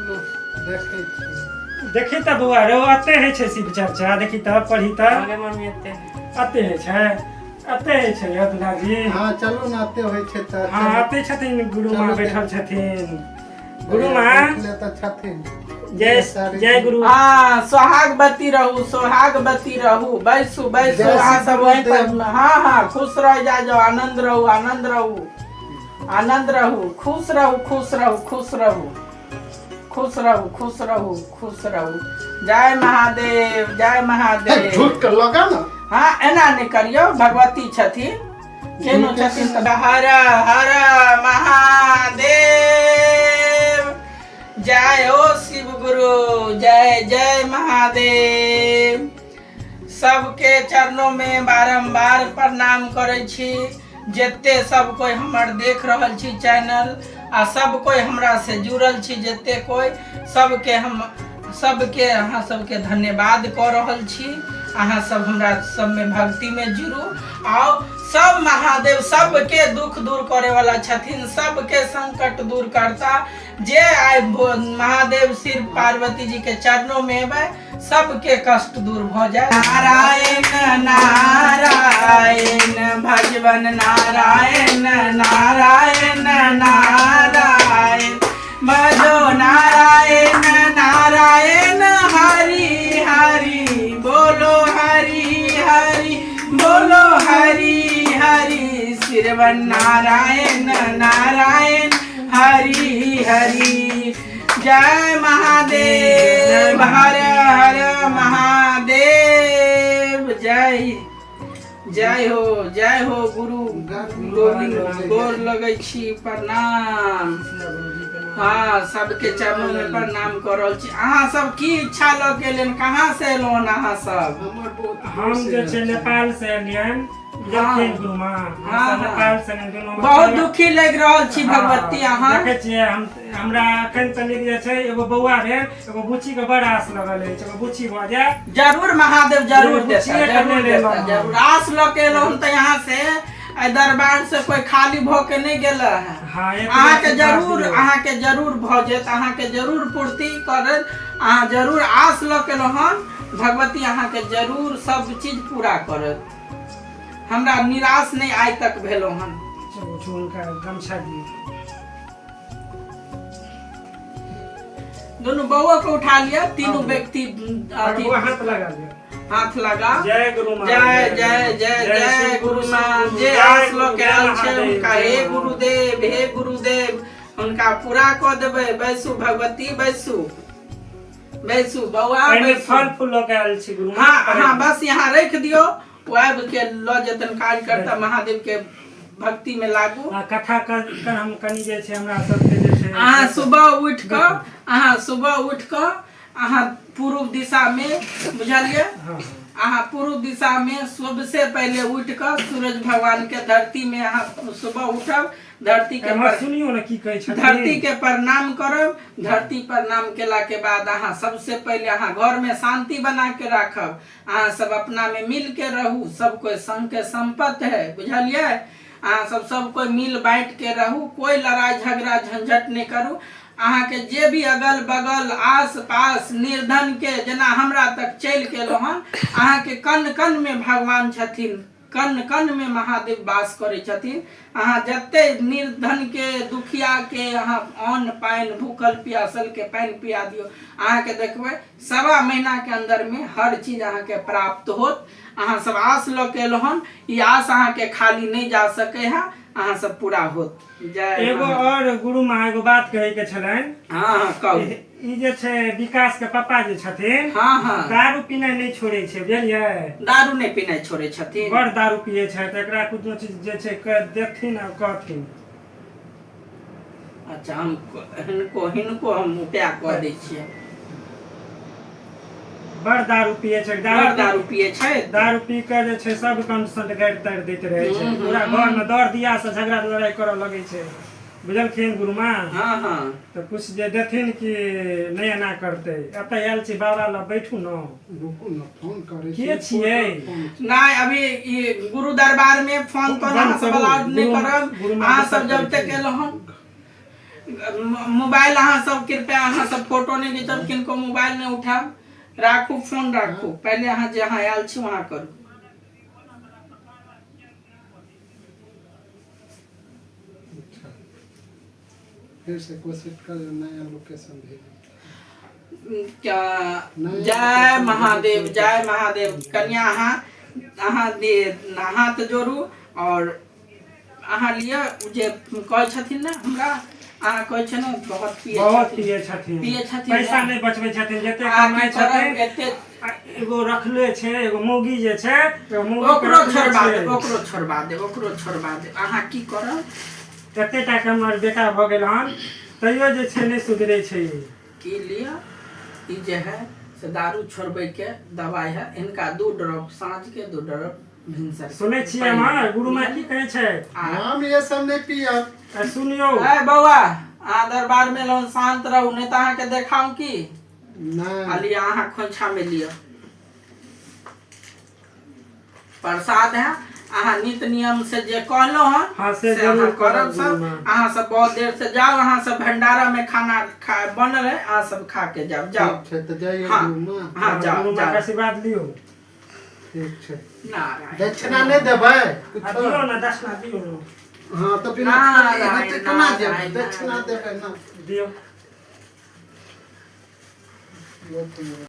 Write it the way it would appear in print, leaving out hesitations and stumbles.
चलू देखै छी। देखी त बउआ रो अते है छै शिव चर्चा देखी त पढ़ी त आगे मम्मी अते है छै अते है छै दुल्हा जी। हाँ चलू ना अते होइ छै त हाँ अते छथिन गुरु माँ बैठल छथिन गुरु माँ त छथिन। जय गुरु। हाँ सोहागवती रहू बैसू बैसू अहाँ सब वहीं पर। हाँ हाँ खुश रह जाओ आनंद रहू आनंद रहू आनंद रहू खुश रहू खुश रहू खुश रहू खुश रहू खुश रहू खुश रहू। जय महादेव जय महादेव। झूठ के लगा ना। हाँ एना नहीं करियो भगवती छथिन केनो छथिन त हर हर महादेव। जय हो शिव गुरु जय जय महादेव। सबके चरणों में बारंबार प्रणाम करे छी। जते सब कोई हमर देख रहल छी चैनल आ सब कोई हमरा से जुड़ल छी जते कोई सबके हम सबके अहाँ सबके धन्यवाद कऽ रहल छी। अहाँ सब हमरा सब में भक्ति में जुड़ू आओ। सब महादेव सबके दुख दूर करे वाला छथिन सबके संकट दूर करता। जे आए महादेव शिव पार्वती जी के चरणों में अबे सबके कष्ट दूर हो जाए। नारायण नारायण भगवन नारायण नारायण नारायण भजो नारायण नारायण हरि हरि बोलो हरि हरि बोलो हरि हरि श्रवण नारायण नारायण हरि हरि। जय महादेव हर हर महादेव। जय हो गुरु गोविंद गोर लगै छी प्रणाम। हाँ सबके चरणों में प्रणाम कर रहल छी। अहाँ सब की इच्छा ल के लेन कहाँ से एलौं अहाँ सब? हम जे छै नेपाल से एलियन जखन गुरु माँ नेपाल से बहुत दुखी लग रहल छी भगवती। अहाँ देखे छियै हमरा अखन तनिक जे छै एगो बौआ भेल एगो बुच्ची के बड़ आस लगल है एगो बुच्ची भ जाए जरूर महादेव जरूर देता जरूर आस ल के एलौं त यहाँ से दरबार से कोई खाली भ के नहीं गेल है। अहाँ के जरूर भ जात अहाँ के जरूर पूर्ति करत। अहाँ जरूर आस ल के रहन भगवती अहाँ के जरूर सब चीज पूरा करत। हमरा निराश नहीं आइ तक भेलो हन। गमछा दी दोनों बउआ को उठा लिया तीनों व्यक्ति हाथ लगा लिया हाथ लगा। जय गुरु माँ जय जय जय जय गुरु माँ। जे आस लो के आल छे उनका हे गुरुदेव उनका पूरा क देबे। बैसू भगवती बैसू बैसू बउआ फल फूल लो के आल छी गुरु। हाँ हाँ बस यहाँ रख दियो वह के लो जतन काज करता महादेव के भक्ति में लागू। कथा कर हम कनी जे छे हमरा सब के जे छे अहाँ सुबह उठ क अहाँ पूर्व दिशा में बुझलिए अहाँ पूर्व दिशा में सबसे पहले उठ कर सूरज भगवान के धरती में अहाँ सुबह उठब धरती के सुनियो ना की कहै छै धरती के प्रणाम करब। धरती प्रणाम केला के बाद अहाँ सबसे पहले अहाँ घर में शांति बना के राखब। अहाँ सब अपना में मिल के रहू सब कोई संग के संपत्ति है बुझलिए। अहाँ सब कोई मिल बांट के रहू कोई लड़ाई झगड़ा झंझट नहीं करू। अहाँ के जे भी अगल बगल आस पास निर्धन के जना हमरा तक चल के हन अहाँ के कन कन में भगवान छथिन कन कन में महादेव वास करे छथिन। अहाँ जते निर्धन के दुखिया के अहाँ अन्न पानि भूखल प्यासल के पानि पिया दियो अहाँ के देखबे सवा महीना के अंदर में हर चीज अहाँ के प्राप्त होत। अहाँ सब आस ल के हन ई आस अहाँ के खाली नहीं जा सके है अहाँ सब पूरा होत। एगो और गुरु माँ एगो बात कहे के छलन। हाँ हाँ कहू। ई जे छै विकास के पापा जे छथिन हाँ हाँ दारू पीनाइ नहीं छोड़े छै बुझलिए। दारू नहीं पीनाइ छोड़े छथिन बड़ दारू पिए छै त एकरा कुछ चीज जे छै देखथिन आ कहथिन। अच्छा हम हिनको हम उपाय कह दै छियै। बड़ दारू पिए छै दारू पिए छै दारू पी के जे छै सब कंसंट गाड़ ताड़ दैत रहे छै पूरा घर में दर दिया से झगड़ा लड़ाई करे लगे छै बुझलखिन गुरु माँ। हाँ हाँ तो कुछ जे देथिन कि नहीं एना करते अतः आयल छी बाबा ल बैठू न रुकू न फोन करे के छिए नहीं अभी ये गुरु दरबार में फोन तो ना सब अलाउड नहीं करब। अहाँ सब जब तक एलो हम मोबाइल अहाँ सब कृपया अहाँ सब फोटो नहीं घिचब, किनको मोबाइल नहीं उठाब, राखू फोन राखू, पहले अहाँ जहाँ आयल छी वहाँ करू। अच्छा, फिर से कोशिश कर, नया लोकेशन भेज। क्या जय महादेव, जय महादेव। कन्या अहाँ हाथ जोड़ू और अहाँ लिअ जे कहै छथिन ना हमरा, अहाँ कहै छै ना बहुत पिए छथिन, पैसा नहीं बचबै छथिन, जते कमाई छथिन एते एगो रखले छै, एगो मौगी जे छै ओकरो छोड़बा दे, ओकरो छोड़बा दे, ओकरो छोड़बा दे। अहाँ की करब, कते टा के हमर बेटा भ गेल हन, तैयो जे छै नहीं सुधरे छै। की लिअ, ई जे है से दारू छोड़बै के दवाई है, इनका 2 ड्रॉप साँझ के 2 ड्रॉप भिनसर। सुनै छियै हमर गुरु माँ की कहै छै, हम ये सब नहीं पियब। सुनियो ए बौआ, अहाँ दरबार में लहन शांत रहू, नहीं तो अहाँ के देखाऊं की। नहीं अली अहाँ खोंछा में लिया प्रसाद है, अहाँ नित नियम से जे कहलो हन हाँ, से से जरूर अहाँ करब करब सब। गुरु माँ। अहाँ सब बहुत देर से जाओ, अहाँ सब भंडारा में खाना बनल है, अहाँ सब खा के जाओ जाओ। ठीक छै तऽ जाइए हाँ, गुरु माँ। हाँ जाओ गुरु माँ के जाओ। आशीर्वाद लियो। ठीक छै, नारायण दक्षिणा नहीं देबै आ कुछो? दियो ना, दक्षिणा दियो ना, हाँ तो बिना नारायण, खाली केना देबै, नारायण, दक्षिणा देबै ना। दियो। वो तो